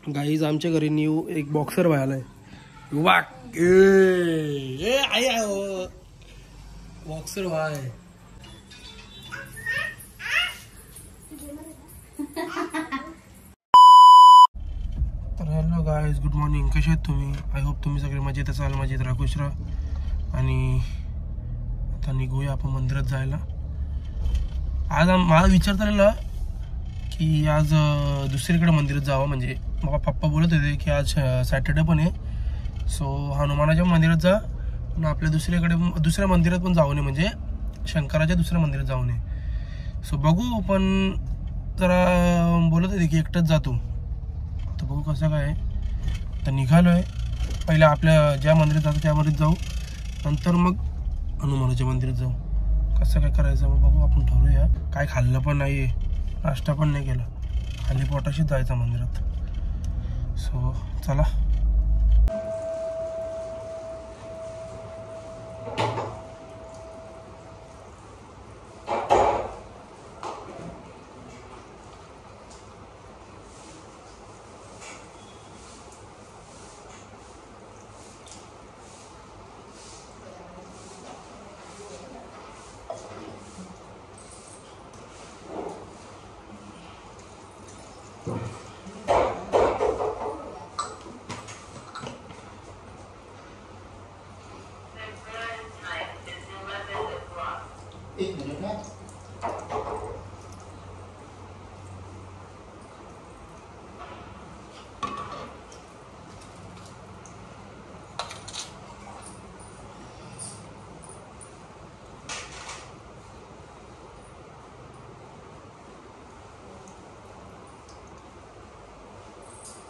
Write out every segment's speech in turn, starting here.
Guys आमच्या घरी new एक बॉक्सर व्हायलाय. बॉक्सर व्हाय. तर हॅलो गाईज, गुड मॉर्निंग. कसे आहेत तुम्ही? आय होप तुम्ही सगळे मजेत असाल, मजेत राहा, खुश राहा. आणि आता निघूया आपण मंदिरात जायला. आज मला विचार झालेला की आज दुसरीकडे मंदिरात जावं. म्हणजे मग पप्पा बोलत होते की आज सॅटर्डे पण आहे, सो हनुमानाच्या मंदिरात जा, पण आपल्या दुसऱ्या मंदिरात पण जाऊ नये, म्हणजे शंकराच्या दुसऱ्या मंदिरात जाऊ नये. सो बघू, पण जरा बोलत होते की एकटंच जातो. तर बघू कसं काय. तर निघालो आहे. पहिल्या आपल्या ज्या मंदिरात जातो त्या मंदिरात जाऊ, नंतर मग हनुमानाच्या मंदिरात जाऊ. कसं काय करायचं मग बघू, आपण ठरवूया. काय खाल्लं पण नाही आहे, नाश्ता पण नाही केला, खाली पोटाशीच जायचं मंदिरात. सो चला.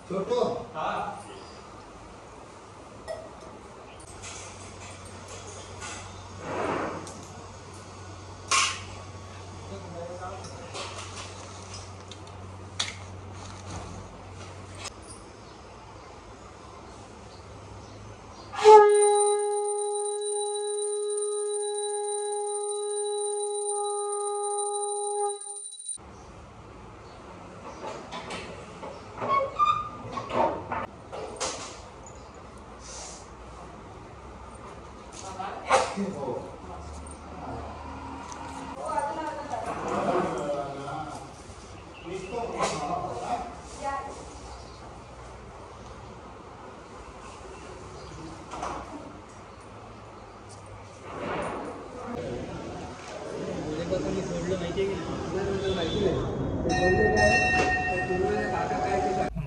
छोटो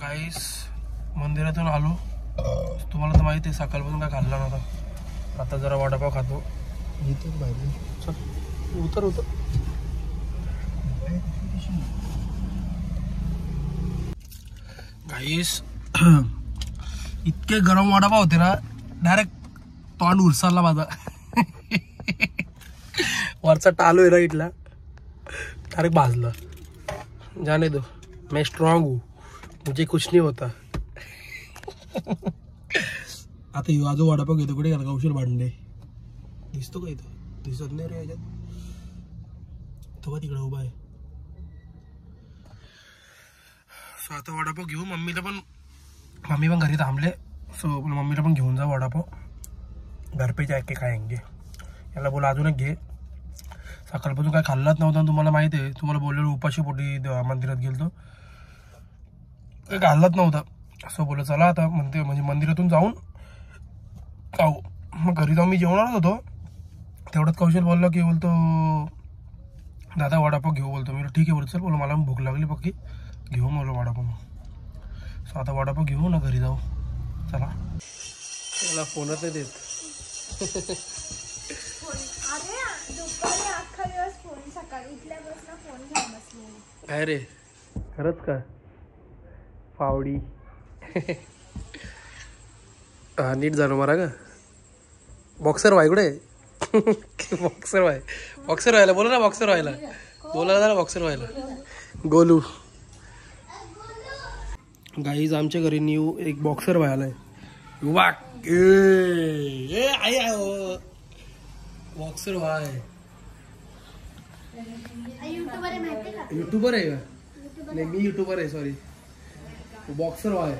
गाईस मंदिरातून आलो. तुम्हाला तर माहिती आहे सकाळपासून काय खाल्ला नव्हता. आता जरा वडापाव खातो. इथेच बाहेर चल, उतर. गाईस इतके गरम वडापाव होते ना, डायरेक्ट तोंड उरसाला माझा. वरचा टालो आहे ना इथला, डायरेक्ट भाजला. जाने दो, मैं स्ट्रॉन्ग हूँ, मुझे कुछ नहीं होता. आता यो आजो वडापाव घेतो. कुठे गेला कौशल भांडे? दिसतो का इथं? दिसत नाही रे याच्यात. तो का तिकडे उभा आहे. सो आता वडापाव घेऊ. मम्मी पण घरी थांबले. सो मम्मीला पण घेऊन जा वडापाव. घर पे जाके खाएंगे. याला बोला अजून एक घे. सकाळपासून काय खाल्लाच नव्हता. तुम्हाला माहिती आहे, तुम्हाला बोललेलो उपाशी पोटी मंदिरात गेलतो, काही खाल्लाच नव्हता. असं बोललं चला आता म्हणजे मंदिरातून जाऊन खाऊ. मग घरी जाऊन मी जेवणारच होतो. तेवढ्यात कौशल बोललो की बोलतो दादा वडापाव घेऊ. बोलतो मी ठीक आहे बोलतो. चल बोल, मला भूक लागली पक्की, घेऊ बोललो वडापाव. सो आता वडापाव घेऊ ना घरी जाऊ. चला. मला फोनच नाही देत. काय रे, खरंच का फावडी? हा नीट जाणं मारा का. बॉक्सर व्हाय कुठे? बॉक्सर व्हायला बोला ना. बॉक्सर व्हायला बोला ना. बॉक्सर व्हायला गोलू. गाईज आमच्या घरी न्यू एक बॉक्सर व्हायलाय. बॉक्सर वाय युट्यूबर आहे का? नाही मी युट्यूबर आहे, सॉरी. बॉक्सर वाय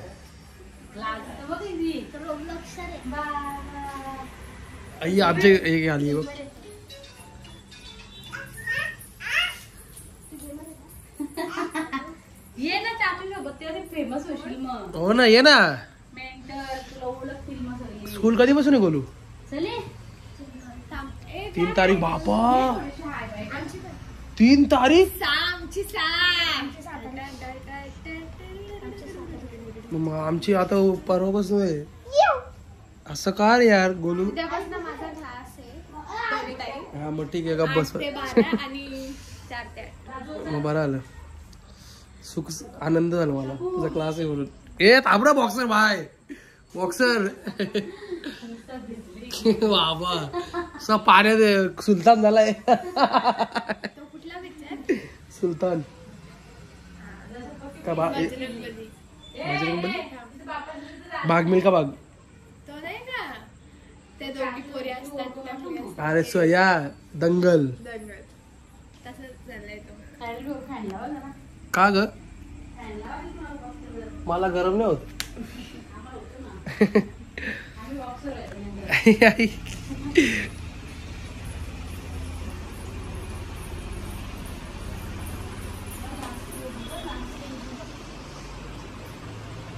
आई आमचे एक आली बघ. ये ना चाचू सोबत तेवढे फेमस होशील मग. हो ना, ये ना. मेंटर तुला ओळखतील मग सगळे. स्कूल कधीपासून आहे गोलू? चले 3 तारीख. बापा 3 तारीख. मग आमची आता परवापासून आहे. असं का रे यार गोलू? हा मग ठीक आहे, गप बस. मग बरं आलं, सुख आनंद झाला मला तुझा क्लास आहे म्हणून. ए थांबरा बॉक्सर भाई, बॉक्सर. बाबा सब पाण्यात सुलतान झालाय. सुलतान का बाग मिल्का बाग. अरे सोया दंगल. का ग? मला गरम नाही होत.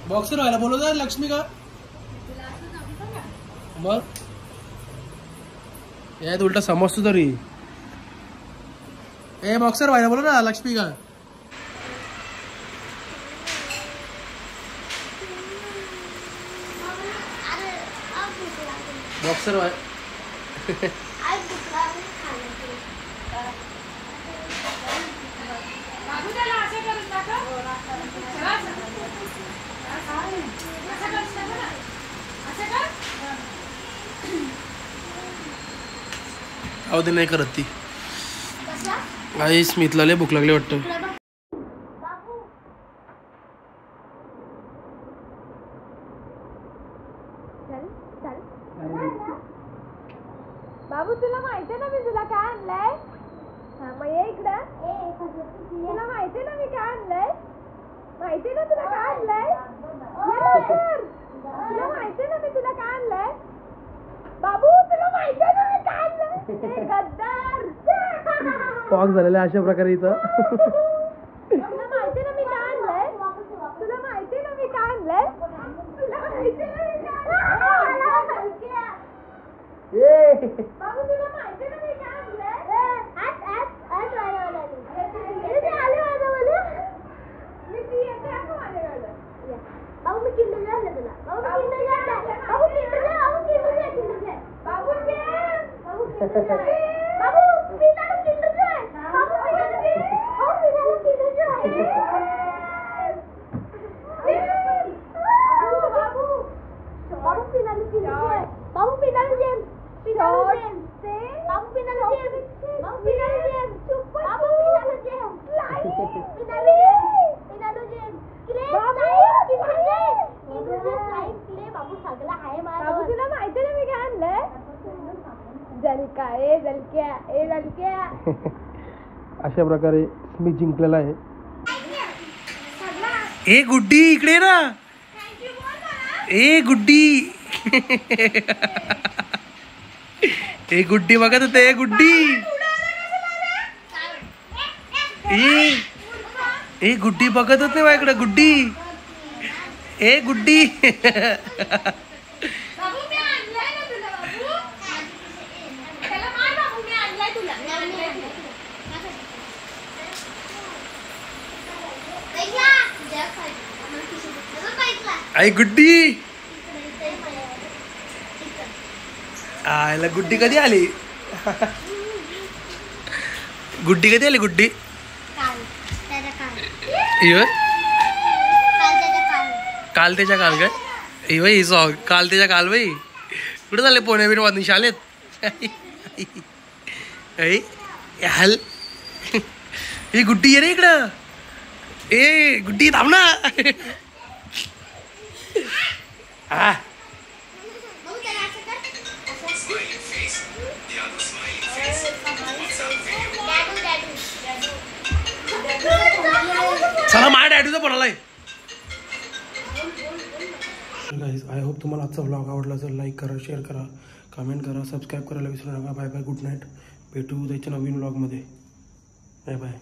बॉक्सर व्हायला बोलवत आहे लक्ष्मी का? मग यात उलटा समजतो तरी. ए बॉक्सर व्हायला बोलो ना लक्ष्मी का? बॉक्सर व्हाय. अवधी नाही करत ती. आई स्मितला लय भूक लागली वाटतं. बाबू तुला माहितीये ना मी तुला काय आणलंय? मग ये इकडं. तुला माहितीये ना मी काय आणलंय? माहितीये ना तुला काय आणलंय? तुला माहितीये ना मी तुला काय आणलंय? बाबू तुला माहितीये ना मी काय आणलंय? गद्दार. पॉक झालेला अशा प्रकारे इथं. तुला माहितीये ना मी काय आणलंय? तुला माहितीये ना मी काय आणलंय? तुला माहितीये ना मी काय आणलंय? बाबू तुला माहितीये ना मी काय आणलंय? बाबू मी किंडर जॉय आणलं तुला. बाबू किंडर जॉय. बाबू किंडर जॉय. बाबू किंडर जॉय. Kinder Joy. बाबू दे. बाबू किंडर जॉय. बाबू पिनाला किंडर जॉय. बाबू पिनाला दे. बाबू पिनाला किंडर जॉय. बाबू बाबू पिनाला किंडर जॉय. बाबू पिनाला दे. पिनाला दे. बाबू पिनाला दे. बाबू पिनाला दे. चुप. बाबू पिनाला दे. लाई. पिनाला दे. पिनाला दे. क्ले. बाबू सगळं आहे मला. बाबू तुला माहिती ना मी काय आणलंय? जलका. ए जलक्या. ए जलक्या. अशा प्रकारे मी जिंकलेला आहे. ए गुड्डी इकडे ना. ए गुड्डी. ए गुड्डी बघत होते. ए गुड्डी. ए गुड्डी बघत होते माझ्याकडे. गुड्डी. ए गुड्डी. बाबू मी आणलंय ना तुला. बाबू त्याला मार. बाबू मी आणलंय तुला. मी आणलंय तुला. आई गुड्डी. आयला गुड्डी कधी आली? गुड्डी कधी आली? गुड्डी काल त्याच्या काल काय भाई सॉंग काल त्याच्या काल भाई कुठे झाले? पोणे बिन वाजून शाळेत. हल ही गुड्डी ये रे इकडं. ए गुड्डी थांब ना. चला माझ्या डॅडूचा पण आलाय. गाईज आय होप तुम्हाला आजचा व्लॉग आवडला. जर लाईक करा, शेअर करा, कमेंट करा, सबस्क्राईब करायला विसरू नका. Bye bye, good night. भेटू उद्याच्या नवीन व्लॉगमध्ये. Bye bye.